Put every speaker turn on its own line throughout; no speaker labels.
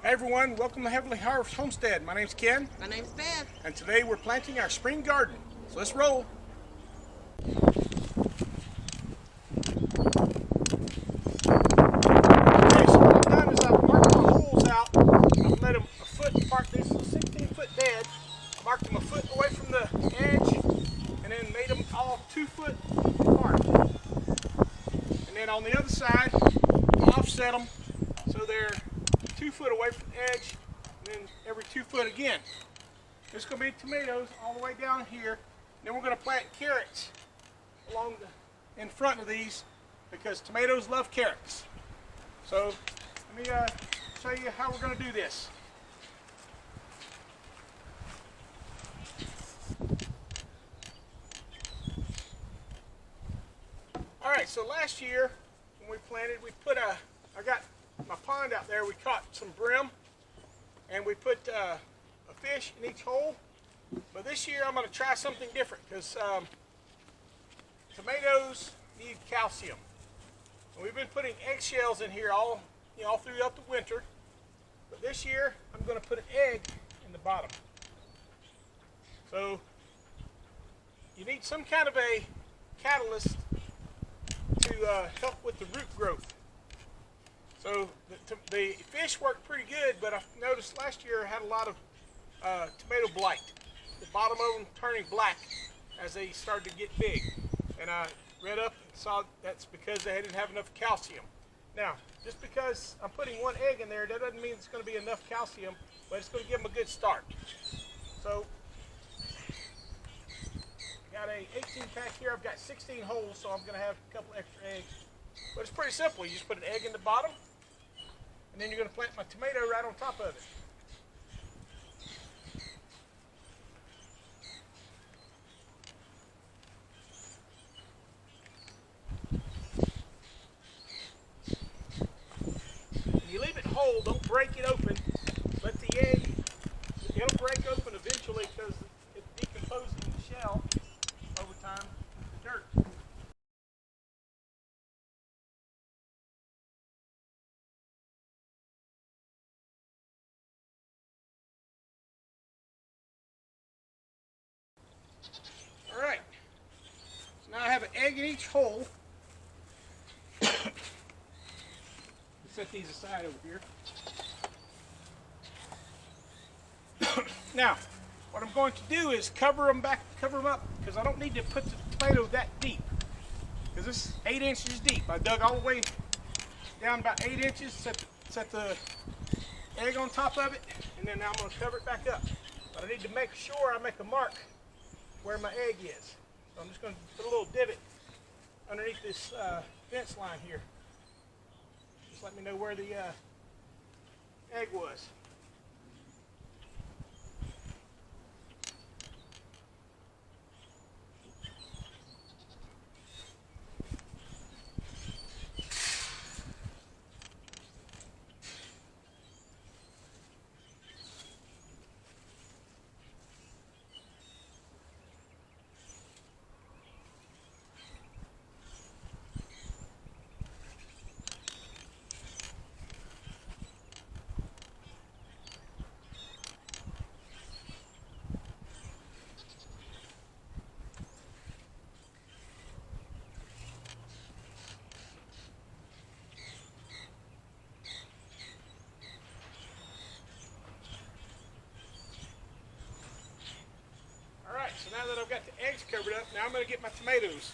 Hey everyone, welcome to Heavenly Harvest Homestead. My name's Ken.
My name's Bev.
And today we're planting our spring garden. So let's roll. Okay, so what I've done is I've marked my holes out. I've let them a foot apart. This is a 16-foot bed. I marked them a foot away from the edge and then made them all 2 foot apart. And then on the other side, offset them so they're 2 foot away from the edge, and then every 2 foot again. There's going to be tomatoes all the way down here. And then we're going to plant carrots along in front of these because tomatoes love carrots. So let me show you how we're going to do this. All right, so last year when we planted, I got my pond out there, we caught some brim and we put a fish in each hole. But this year I'm going to try something different because tomatoes need calcium. And we've been putting eggshells in here all throughout the winter. But this year I'm going to put an egg in the bottom. So you need some kind of a catalyst to help with the root growth. So the fish worked pretty good, but I noticed last year I had a lot of tomato blight. The bottom of them turning black as they started to get big. And I read up and saw that's because they didn't have enough calcium. Now, just because I'm putting 1 egg in there, that doesn't mean it's going to be enough calcium, but it's going to give them a good start. So, I got a 18 pack here. I've got 16 holes, so I'm going to have a couple extra eggs. But it's pretty simple. You just put an egg in the bottom, and then you're going to plant my tomato right on top of it. And you leave it whole, don't break it open. Let the egg, it'll break open eventually because it decomposes in the shell over time with the dirt. All right, so now I have an egg in each hole. Set these aside over here. Now, what I'm going to do is cover them up, because I don't need to put the tomato that deep. Because this is 8 inches deep. I dug all the way down about 8 inches, set the egg on top of it, and then now I'm going to cover it back up. But I need to make sure I make a mark where my egg is. So I'm just going to put a little divot underneath this fence line here. Just let me know where the egg was. So now that I've got the eggs covered up, now I'm going to get my tomatoes.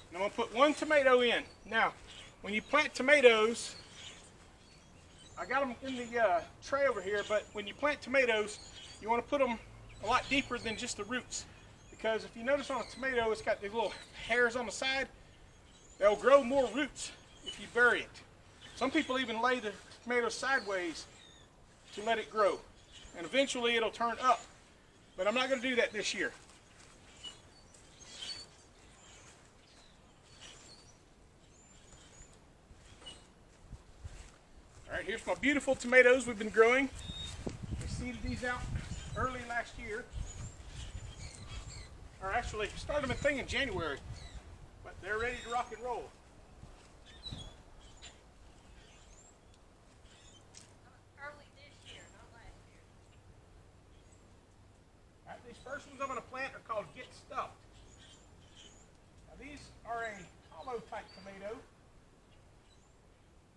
And I'm going to put 1 tomato in. Now, when you plant tomatoes, I got them in the tray over here, but when you plant tomatoes, you want to put them a lot deeper than just the roots. Because if you notice on a tomato, it's got these little hairs on the side. They'll grow more roots if you bury it. Some people even lay the tomato sideways to let it grow. And eventually it'll turn up. But I'm not going to do that this year. All right, here's my beautiful tomatoes we've been growing. We seeded these out early last year. Or actually, started them in January. But they're ready to rock and roll.
Early this
first ones I'm going to plant are called Get Stuffed. Now these are a hollow type tomato,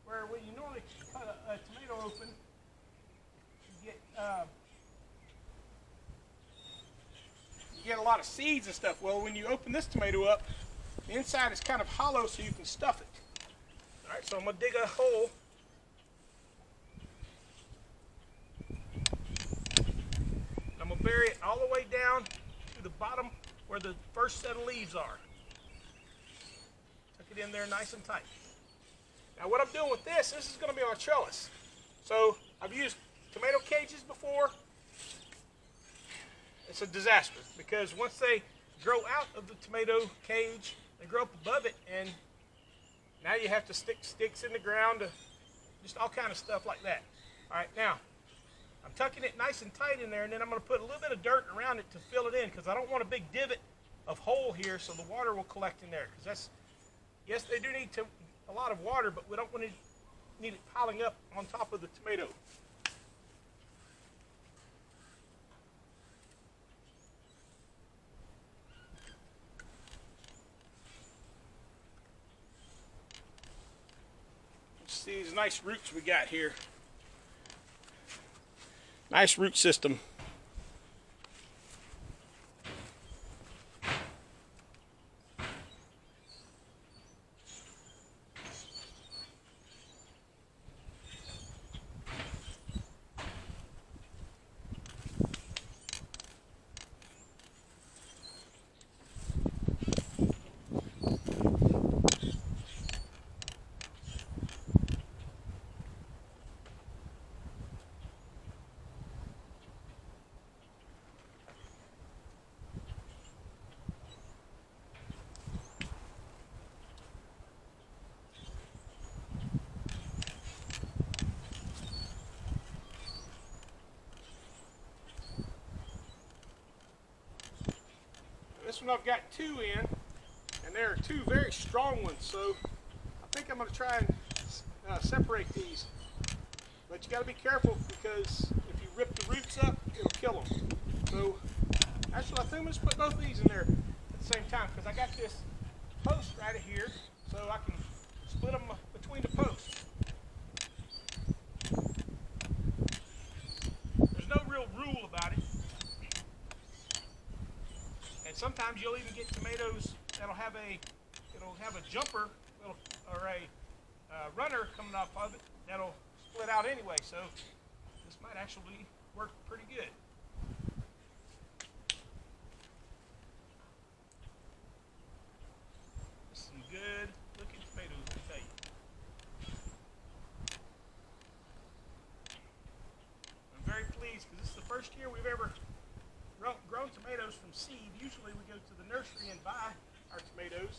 where when you normally cut a tomato open, you get a lot of seeds and stuff. Well, when you open this tomato up, the inside is kind of hollow so you can stuff it. All right, so I'm going to dig a hole. I'm going to bury it all the way down to the bottom where the first set of leaves are. Tuck it in there nice and tight. Now what I'm doing with this is going to be on a trellis. So I've used tomato cages before. It's a disaster because once they grow out of the tomato cage, they grow up above it, and now you have to stick sticks in the ground, just all kind of stuff like that. All right, now I'm tucking it nice and tight in there, and then I'm going to put a little bit of dirt around it to fill it in because I don't want a big divot of hole here so the water will collect in there. Because yes, they do need a lot of water, but we don't want to need it piling up on top of the tomato. See these nice roots we got here. Nice root system. This one I've got 2 in, and there are 2 very strong ones, so I think I'm going to try and separate these. But you got to be careful because if you rip the roots up, it'll kill them. So actually I think I'm going to put both of these in there at the same time because I got this post right here, so I can split them between the posts. There's no real rule about it. Sometimes you'll even get tomatoes that'll have a jumper or a runner coming off of it that'll split out anyway. So this might actually work pretty good. Some good looking tomatoes, I tell you. I'm very pleased because this is the first year we've ever grown tomatoes from seed. Usually we go to the nursery and buy our tomatoes.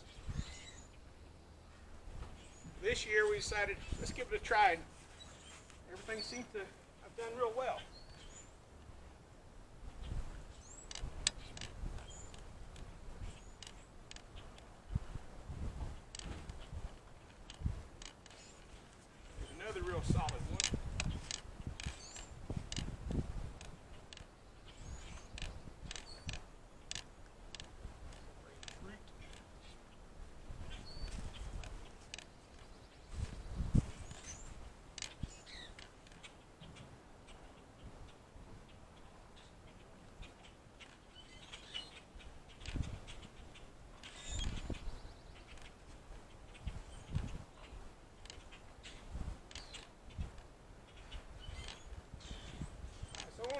This year we decided, let's give it a try. Everything seems to have done real well. There's another real solid one.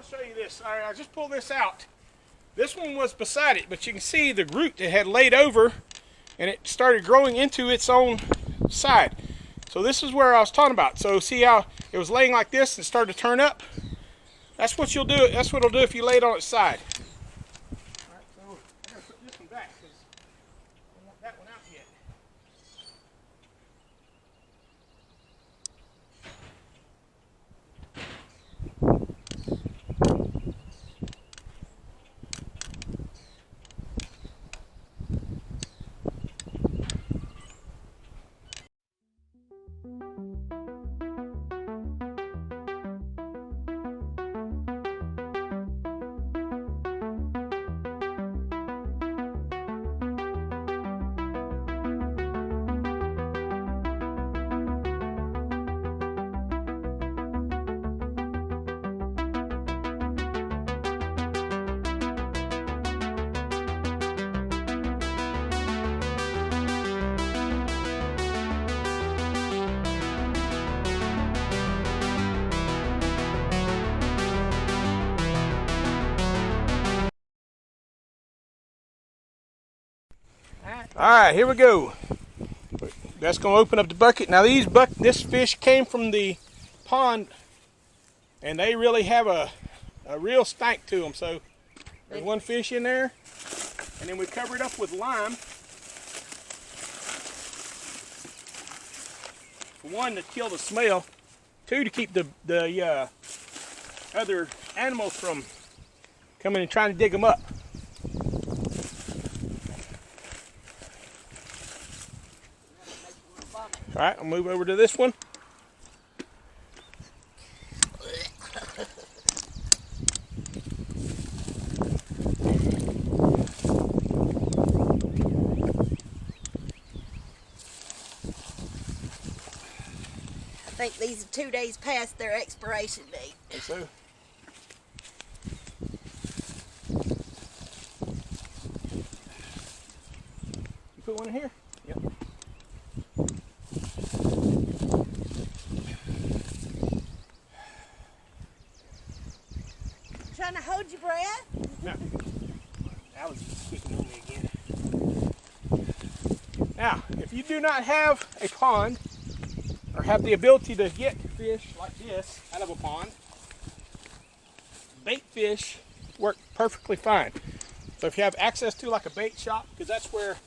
Show you this. All right, I just pulled this out. This one was beside it, but you can see the root that had laid over and it started growing into its own side. So this is where I was talking about. So see how it was laying like this and started to turn up? That's what you'll do. That's what it'll do if you lay it on its side. All right, so I gotta put this one back because I don't want that one out yet. All right, here we go. That's gonna open up the bucket. Now this fish came from the pond, and they really have a real stank to them. So there's one fish in there, and then we cover it up with lime. For one, to kill the smell. Two, to keep the other animals from coming and trying to dig them up. All right, I'll move over to this one.
I think these are 2 days past their expiration date.
Yes, sir. You put one in here? Yep.
Trying to hold your breath?
No. Allergies kicking on me again. Now, if you do not have a pond, or have the ability to get fish like this out of a pond, bait fish work perfectly fine. So if you have access to like a bait shop, because that's where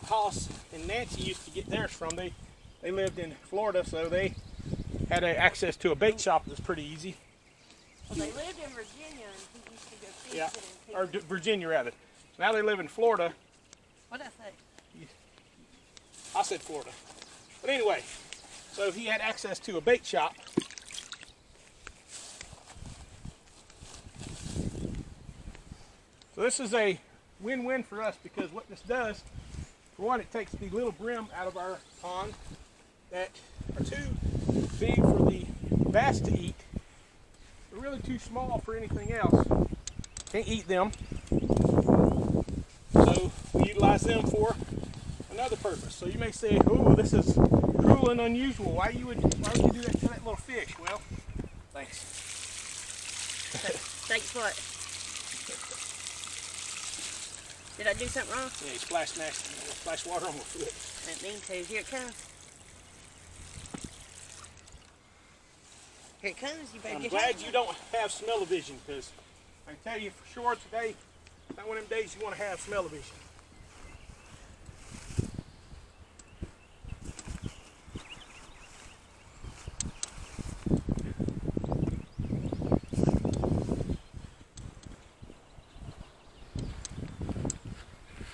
Hoss and Nancy used to get theirs from. They lived in Florida, so they had access to a bait shop that was pretty easy.
Well, they lived in Virginia, and he used to go fishing.
Yeah, or Virginia rather. Now they live in Florida.
What did I say?
I said Florida. But anyway, so he had access to a bait shop. So this is a win-win for us, because what this does, for one, it takes the little brim out of our pond that are too big for the bass to eat. They're really too small for anything else. Can't eat them. So we utilize them for another purpose. So you may say, "Oh, this is cruel and unusual. Why would you do that to that little fish?" Well, thanks.
Thanks what? Did I do something wrong?
Yeah, you splashed water on my foot.
I didn't mean to. Here it comes. Here it comes. You better
I'm
get
glad
it.
you don't have smell-o-vision, because I can tell you for sure today, not one of them days you want to have smell-o-vision.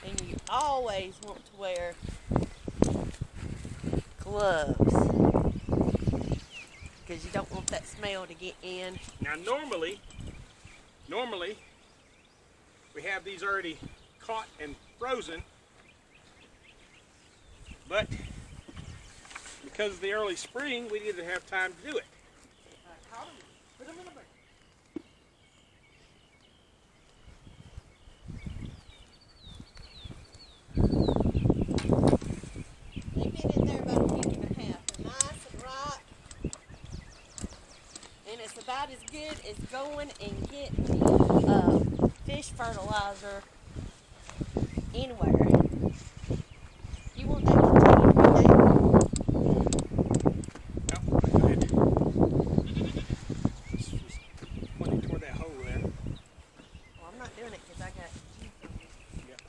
And you always want to wear gloves, because you don't want that smell to get in.
Now normally we have these already caught and frozen, but because of the early spring, we didn't have time to do it. Put them in the bag.
They've been in there about a week and a half. They're nice and ripe. And it's about as good as going and getting fish fertilizer anywhere. You want that container right there?
No, go ahead. Just pointing toward that hole there.
Well, I'm not doing it because I got juice on me.
Yep.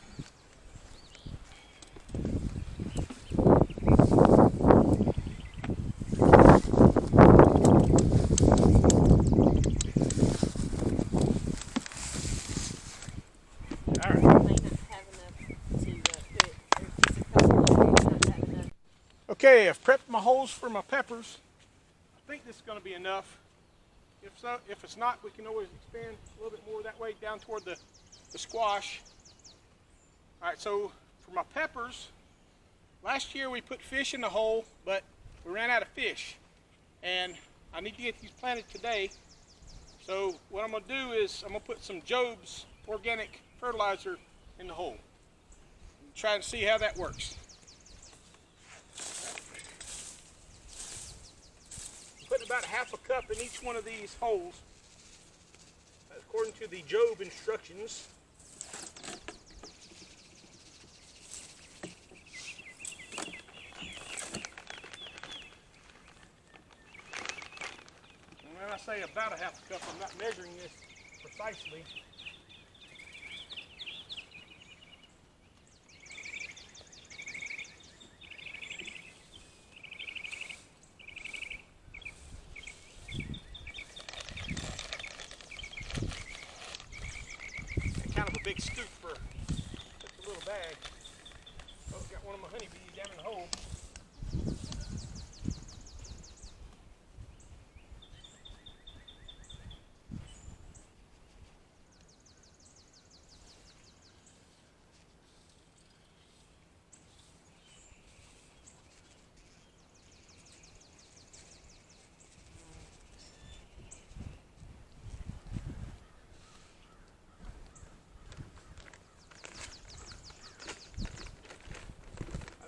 All right.
May not have enough to put, there's just a couple of things not have enough.
Okay, I've prepped my holes for my peppers. I think this is going to be enough. If so, if it's not, we can always expand a little bit more that way down toward the squash. All right, so for my peppers, last year we put fish in the hole, but we ran out of fish. And I need to get these planted today. So what I'm going to do is I'm going to put some Job's organic fertilizer in the hole. Try and see how that works. Putting about half a cup in each one of these holes, according to the Job instructions. say about a half a cup. I'm not measuring this precisely. And kind of a big scoop for just a little bag. Oh, got one of my honeybees down in the hole.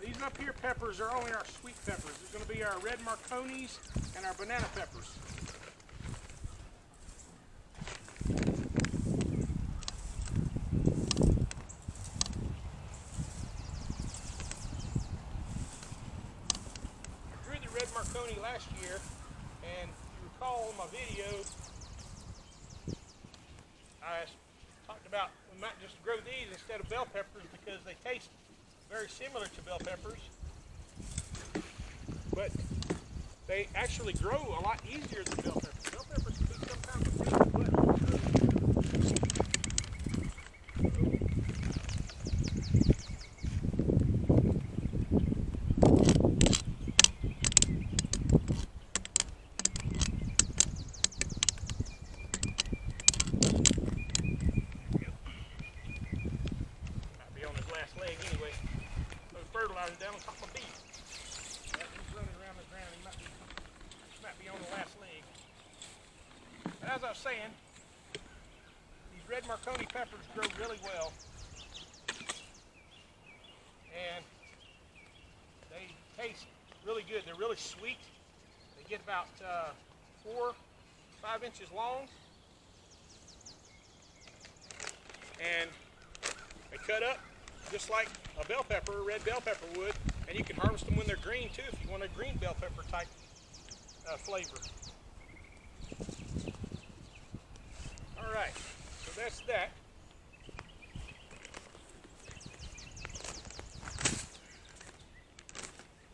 These up here peppers are only our sweet peppers. It's going to be our red Marconis and our banana peppers. I grew the red Marconi last year, and if you recall in my video, I talked about we might just grow these instead of bell peppers because they taste very similar to bell peppers, but they actually grow a lot easier than bell peppers. Bell peppers can be sometimes a pain in the butt. Might be on his last leg anyway. Fertilizer down on top of my beef. He's running around the ground. He might be on the last leg. But as I was saying, these red Marconi peppers grow really well. And they taste really good. They're really sweet. They get about 4 or 5 inches long. And they cut up just like a bell pepper, a red bell pepper would, and you can harvest them when they're green too if you want a green bell pepper type flavor. All right, so that's that.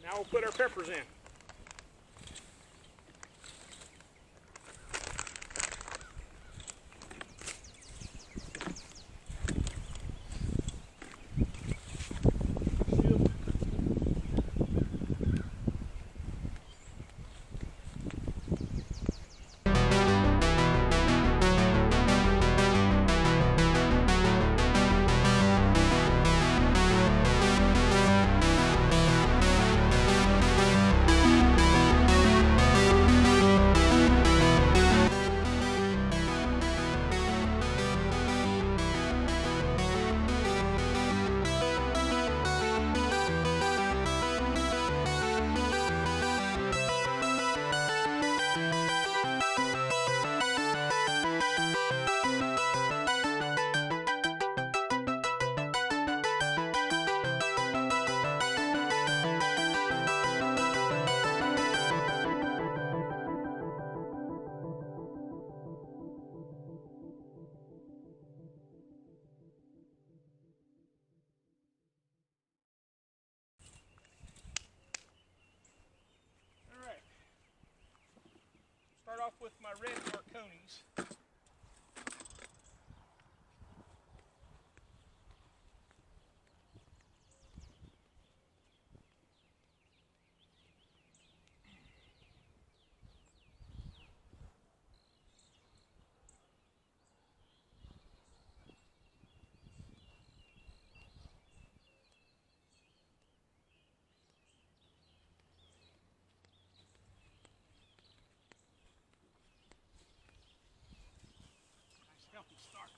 Now we'll put our peppers in. Start off with my red Marconis. Healthy start.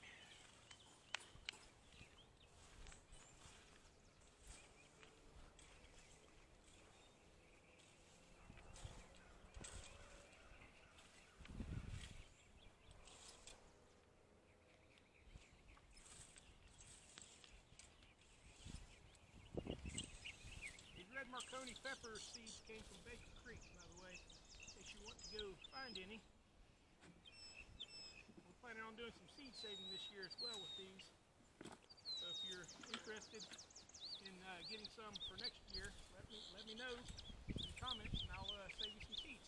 These red Marconi pepper seeds came from Baker Creek, by the way, in case you want to go find any. doing some seed saving this year as well with these. So if you're interested in getting some for next year, let me know in the comments, and I'll save you some seeds.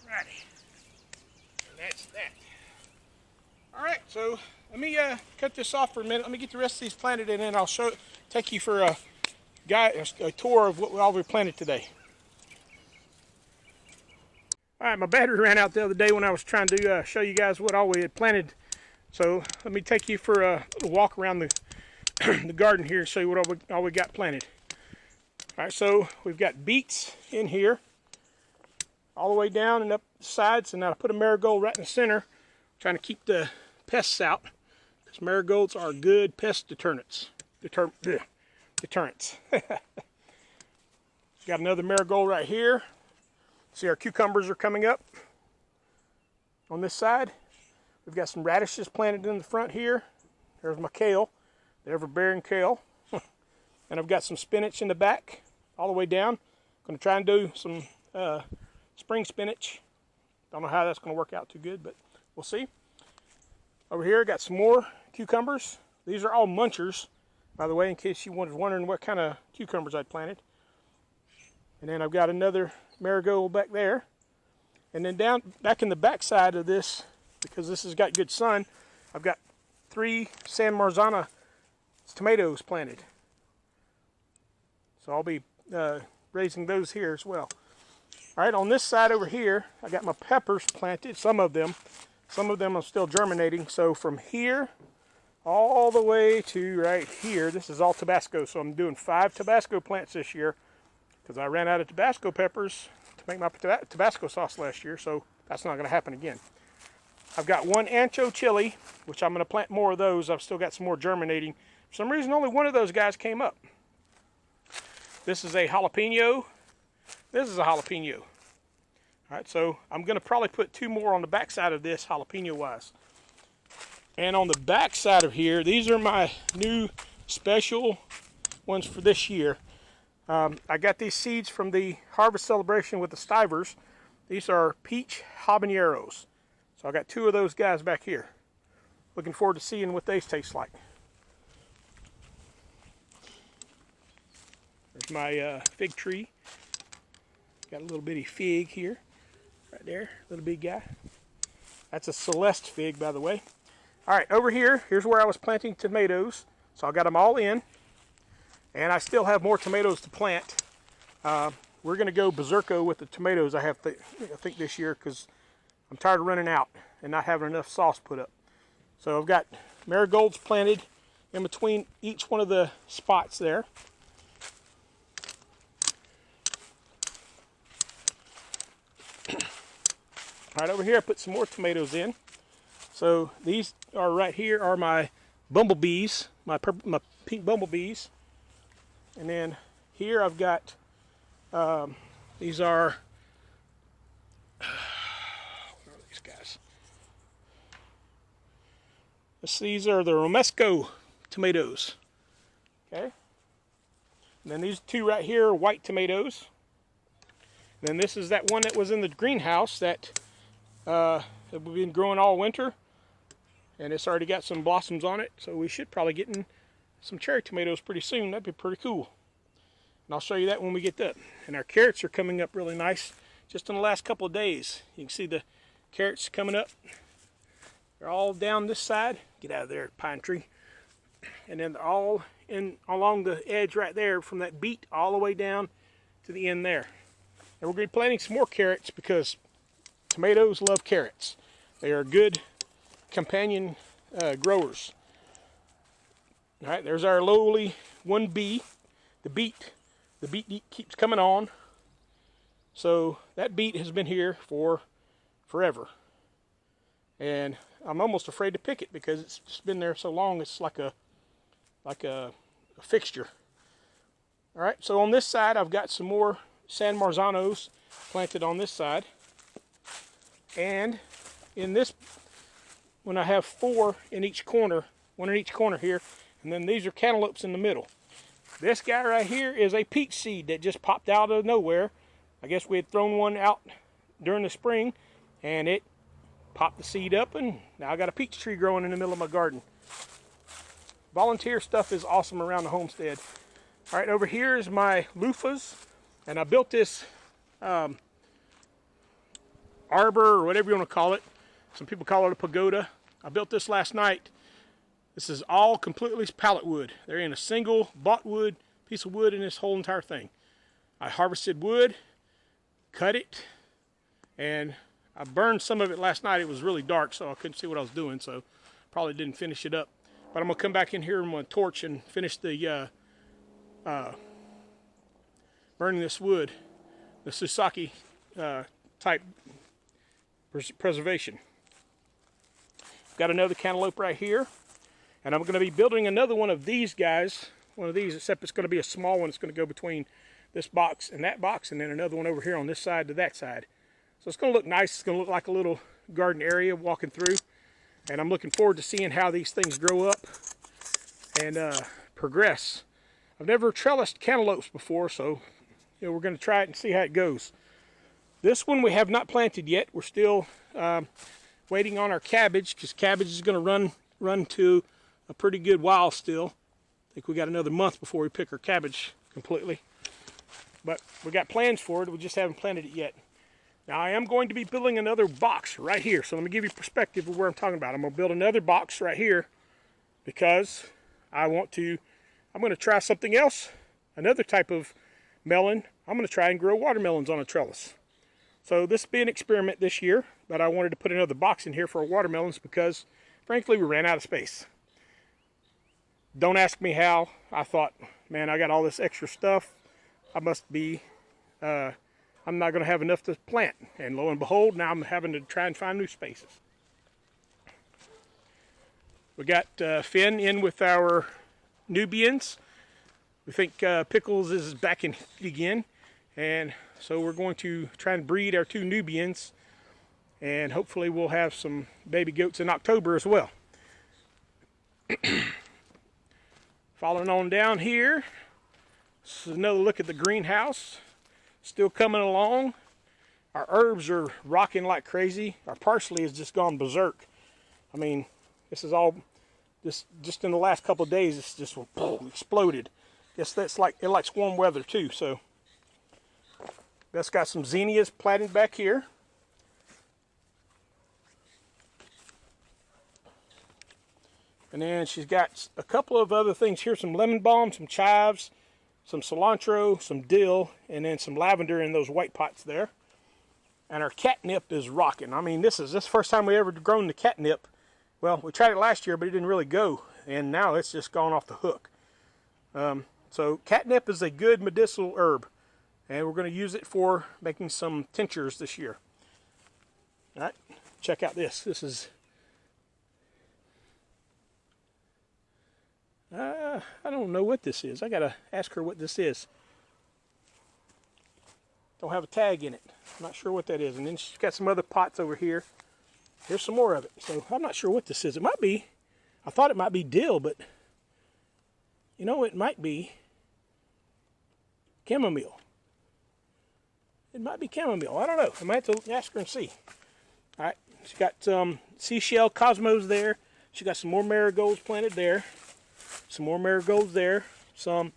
Alrighty, and that's that. Alright, so let me cut this off for a minute. Let me get the rest of these planted, and then I'll take you for a tour of what all we planted today. Alright, my battery ran out the other day when I was trying to show you guys what all we had planted. So let me take you for a little walk around the, the garden here and show you what all we got planted. Alright, so we've got beets in here, all the way down and up the sides, and I put a marigold right in the center, trying to keep the pests out, because marigolds are good pest deterrents. Deterrents. Got another marigold right here. See, our cucumbers are coming up on this side. We've got some radishes planted in the front here. There's my kale, the ever-bearing kale. And I've got some spinach in the back, all the way down. I'm going to try and do some spring spinach. Don't know how that's going to work out too good, but we'll see. Over here, I got some more cucumbers. These are all munchers, by the way, in case you was wondering what kind of cucumbers I'd planted. And then I've got another marigold back there. And then back in the back side of this, because this has got good sun, I've got 3 San Marzana tomatoes planted. So I'll be raising those here as well. All right, on this side over here, I got my peppers planted, some of them. Some of them are still germinating. So from here all the way to right here, this is all Tabasco. So I'm doing 5 Tabasco plants this year, because I ran out of Tabasco peppers to make my Tabasco sauce last year, so that's not going to happen again. I've got 1 ancho chili, which I'm going to plant more of those. I've still got some more germinating. For some reason, only one of those guys came up. This is a jalapeno. This is a jalapeno. All right, so I'm going to probably put 2 more on the back side of this, jalapeno-wise. And on the back side of here, these are my new special ones for this year. I got these seeds from the harvest celebration with the Stivers. These are peach habaneros. So I got 2 of those guys back here. Looking forward to seeing what these taste like. There's my fig tree. Got a little bitty fig here, right there, little big guy. That's a Celeste fig, by the way. All right, over here, here's where I was planting tomatoes. So I got them all in. And I still have more tomatoes to plant. We're going to go berserko with the tomatoes I think this year, because I'm tired of running out and not having enough sauce put up. So I've got marigolds planted in between each one of the spots there. Right over here I put some more tomatoes in. So these are right here are my bumblebees, my pink bumblebees. And then here I've got, these are, what are these guys? These are the Romesco tomatoes. Okay. And then these two right here are white tomatoes. And then this is that one that was in the greenhouse that we've been growing all winter. And it's already got some blossoms on it. So we should probably get in some cherry tomatoes pretty soon. That'd be pretty cool. And I'll show you that when we get that. And our carrots are coming up really nice just in the last couple of days. You can see the carrots coming up. They're all down this side. Get out of there, pine tree. And then they're all along the edge right there from that beet all the way down to the end there. And we're going to be planting some more carrots because tomatoes love carrots. They are good companion growers. All right, there's our lowly 1B. The beet keeps coming on. So that beet has been here for forever. And I'm almost afraid to pick it because it's just been there so long. It's like a fixture. All right, so on this side I've got some more San Marzanos planted on this side. And in this, when I have 4 in each corner, one in each corner here, and then these are cantaloupes in the middle. This guy right here is a peach seed that just popped out of nowhere. I guess we had thrown one out during the spring, and it popped the seed up, and now I got a peach tree growing in the middle of my garden. Volunteer stuff is awesome around the homestead. All right, over here is my loofahs, and I built this arbor, or whatever you want to call it. Some people call it a pagoda. I built this last night. This is all completely pallet wood. They're in a single bought wood, piece of wood in this whole entire thing. I harvested wood, cut it, and I burned some of it last night. It was really dark, so I couldn't see what I was doing, so probably didn't finish it up. But I'm going to come back in here with my torch and finish the burning this wood, the Susaki type preservation. Got another cantaloupe right here, and I'm going to be building another one of these guys, one of these, except it's going to be a small one. It's going to go between this box and that box, and then another one over here on this side to that side. So it's going to look nice. It's going to look like a little garden area walking through, and I'm looking forward to seeing how these things grow up and progress. I've never trellised cantaloupes before, so we're going to try it and see how it goes. This one we have not planted yet. We're still waiting on our cabbage, because cabbage is going to run to a pretty good while still. I think we got another month before we pick our cabbage completely. But we got plans for it. We just haven't planted it yet. Now I am going to be building another box right here. So let me give you perspective of where I'm talking about. I'm going to build another box right here because I'm going to try something else, another type of melon. I'm going to try and grow watermelons on a trellis. So this will be an experiment this year, but I wanted to put another box in here for watermelons because, frankly, we ran out of space. Don't ask me how. I thought, man, I got all this extra stuff. I must be, I'm not going to have enough to plant. And lo and behold, now I'm having to try and find new spaces. We got Finn in with our Nubians. We think Pickles is back in heat again. And so we're going to try and breed our 2 Nubians, and hopefully we'll have some baby goats in October as well. Following on down here, this is another look at the greenhouse. Still coming along. Our herbs are rocking like crazy. Our parsley has just gone berserk. I mean, this is all just in the last couple of days. It's just exploded. Guess that's like it likes warm weather too. So. Beth's got some zinnias planted back here. And then she's got a couple of other things here, some lemon balm, some chives, some cilantro, some dill, and then some lavender in those white pots there. And our catnip is rocking. I mean, this is the first time we ever grown the catnip. Well, we tried it last year, but it didn't really go. And now it's just gone off the hook. So catnip is a good medicinal herb. And we're going to use it for making some tinctures this year. All right, check out this. This is, I don't know what this is. I got to ask her what this is. Don't have a tag in it. I'm not sure what that is. And then she's got some other pots over here. Here's some more of it. So I'm not sure what this is. It might be, I thought it might be dill, but you know, it might be chamomile. It might be chamomile. I don't know. I might have to ask her and see. All right. She's got some seashell cosmos there. She got some more marigolds planted there. Some more marigolds there. Some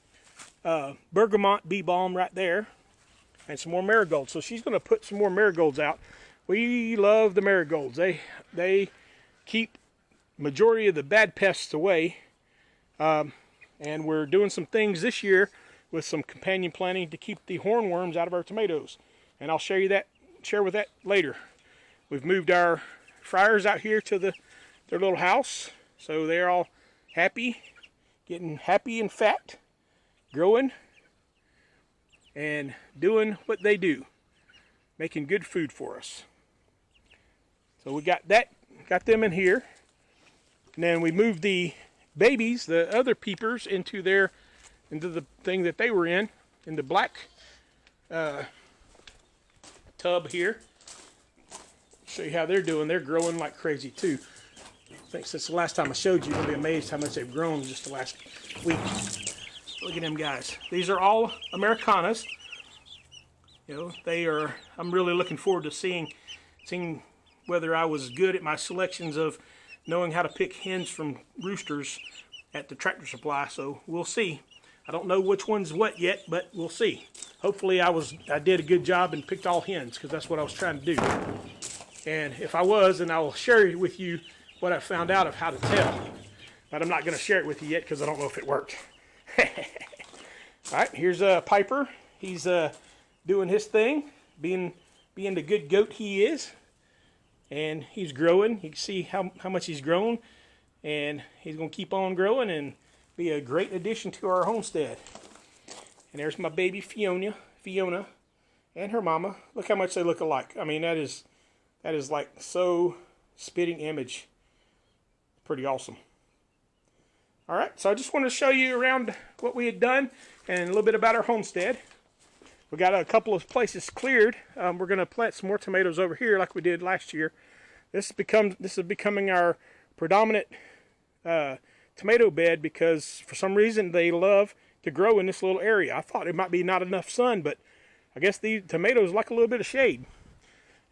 bergamot bee balm right there. And some more marigolds. So she's going to put some more marigolds out. We love the marigolds. They keep majority of the bad pests away. And we're doing some things this year with some companion planting to keep the hornworms out of our tomatoes. And I'll share with that later. We've moved our friars out here to their little house. So they're all happy, getting happy and fat, growing, and doing what they do, making good food for us. So we got them in here. And then we moved the babies, the other peepers, into the thing that they were in the black tub here. Show you how they're doing. They're growing like crazy too. I think since the last time I showed you, you'll be amazed how much they've grown just the last week. Look at them guys. These are all Americanas. You know, they are. I'm really looking forward to seeing whether I was good at my selections of knowing how to pick hens from roosters at the Tractor Supply. So we'll see. I don't know which one's what yet, but we'll see. Hopefully I did a good job and picked all hens, because that's what I was trying to do. And if I was, then I will share with you what I found out of how to tell. But I'm not going to share it with you yet because I don't know if it worked. All right, here's Piper. He's doing his thing, being the good goat he is. And he's growing. You can see how much he's grown. And he's going to keep on growing and be a great addition to our homestead. And there's my baby Fiona, and her mama. Look how much they look alike. I mean, that is like so spitting image. Pretty awesome. All right, so I just wanted to show you around what we had done and a little bit about our homestead. We got a couple of places cleared. We're going to plant some more tomatoes over here like we did last year. This is becoming our predominant tomato bed, because for some reason they love to grow in this little area. I thought it might be not enough sun, but I guess the tomatoes like a little bit of shade.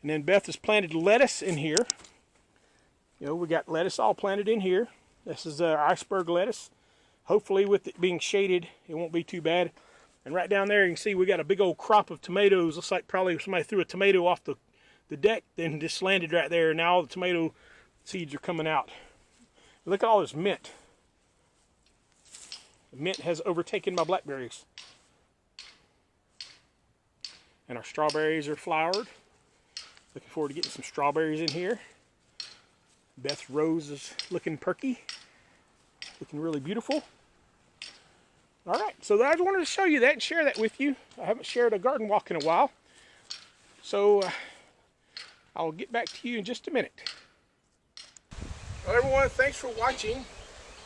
And then Beth has planted lettuce in here. You know, we got lettuce all planted in here. This is iceberg lettuce. Hopefully with it being shaded, it won't be too bad. And right down there you can see we got a big old crop of tomatoes. Looks like probably somebody threw a tomato off the deck, then just landed right there. Now all the tomato seeds are coming out. Look at all this mint. The mint has overtaken my blackberries. And our strawberries are flowered. Looking forward to getting some strawberries in here. Beth's rose is looking perky. Looking really beautiful. Alright, so I just wanted to show you that and share that with you. I haven't shared a garden walk in a while. So I'll get back to you in just a minute. Well everyone, thanks for watching.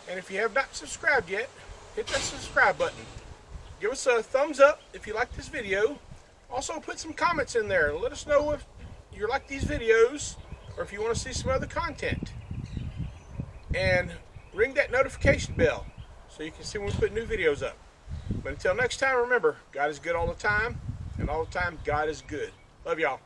And if you have not subscribed yet, hit that subscribe button. Give us a thumbs up if you like this video. Also put some comments in there. Let us know if you like these videos or if you want to see some other content. And ring that notification bell so you can see when we put new videos up. But until next time, remember, God is good all the time, and all the time God is good. Love y'all.